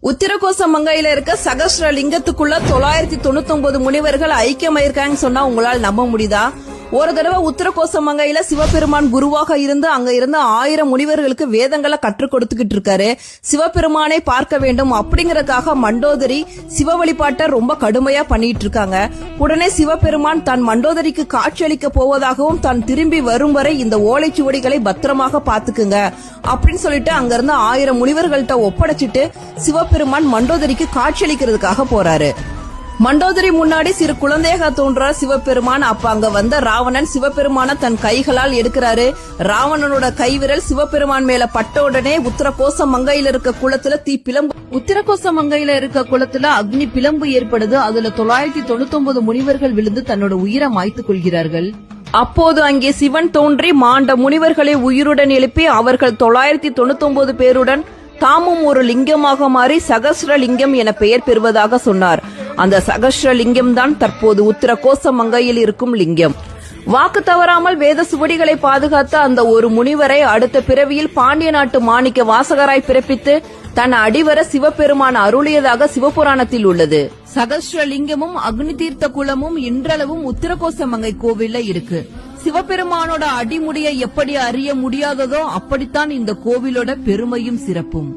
உத்திரகோச மங்கையில இருக்க சகஸ்ர லிங்கத்துக்குள்ள 999 முனிவர்கள் ஐக்கியமாயிருக்காங்க சொன்னா உங்களால் நம்ப முடியுதா? ஒரு தடவை உத்திரகோச மங்கையில சிவபெருமான் குருவாக இருந்து அங்க இருந்த 1000 முனிவர்களுக்கு வேதங்களை கற்றுக் கொடுத்துக்கிட்டு இருக்காரு. சிவபெருமானை பார்க்க வேண்டும் அப்படிங்கறதுக்காக மண்டோதரி சிவ வழிபாட்டை ரொம்ப கடுமையா பண்ணிட்டு இருக்காங்க. உடனே சிவபெருமான் தான் மண்டோதரிக்கு காட்சியளிக்க போவதாகவும் தான் திரும்பி வரும் வரை இந்த ஓலைச்சுவடிகளை பத்திரமாக பாத்துக்குங்க அப்படின்னு சொல்லிட்டு அங்க இருந்த 1000 முனிவர்கள்ட்ட ஒப்படைச்சிட்டு சிவபெருமான் மண்டோதரிக்கு காட்சியளிக்கிறதுக்காக போறாரு. மண்டோதரி முன்னாடி சிறு குழந்தையாக தோன்றார் சிவபெருமான். அப்ப அங்க வந்த ராவணன் சிவபெருமான தன் கைகளால் எடுக்கிறாரு. ராவணனோட கைவிரல் சிவபெருமான் மேல பட்ட உடனே உத்தரகோச மங்கையில இருக்க குளத்துல தீ பிளம்பு. உத்தரகோச மங்கையில இருக்க குளத்துல அக்னி பிளம்பு ஏற்படுது. அதுல 999 முனிவர்கள் விழுந்து தன்னோட உயிரை மாய்த்துக் கொள்கிறார்கள். அப்போது அங்கே சிவன் தோன்றி மாண்ட முனிவர்களை உயிருடன் எழுப்பி அவர்கள் 999 பேருடன் தாமும் ஒரு லிங்கமாக மாறி சகஸ்ர லிங்கம் என பெயர் பெறுவதாக சொன்னார். அந்த சகஸ்ர லிங்கம் தான் தற்போது உத்தரகோச மங்கையில் இருக்கும் லிங்கம். வாக்கு தவறாமல் வேத சுவடிகளை பாதுகாத்த அந்த ஒரு முனிவரை அடுத்த பிறவியில் பாண்டிய நாட்டு மாணிக்க வாசகராய் பிறப்பித்து தன் அடிவர சிவபெருமான் அருளியதாக சிவபுராணத்தில் உள்ளது. சகஸ்ர லிங்கமும் அக்னி தீர்த்த குளமும் இன்றளவும் உத்தரகோச மங்கை கோவில்ல இருக்கு. சிவபெருமானோட அடிமுடியை எப்படி அறிய முடியாததோ அப்படித்தான் இந்த கோவிலோட பெருமையும் சிறப்பும்.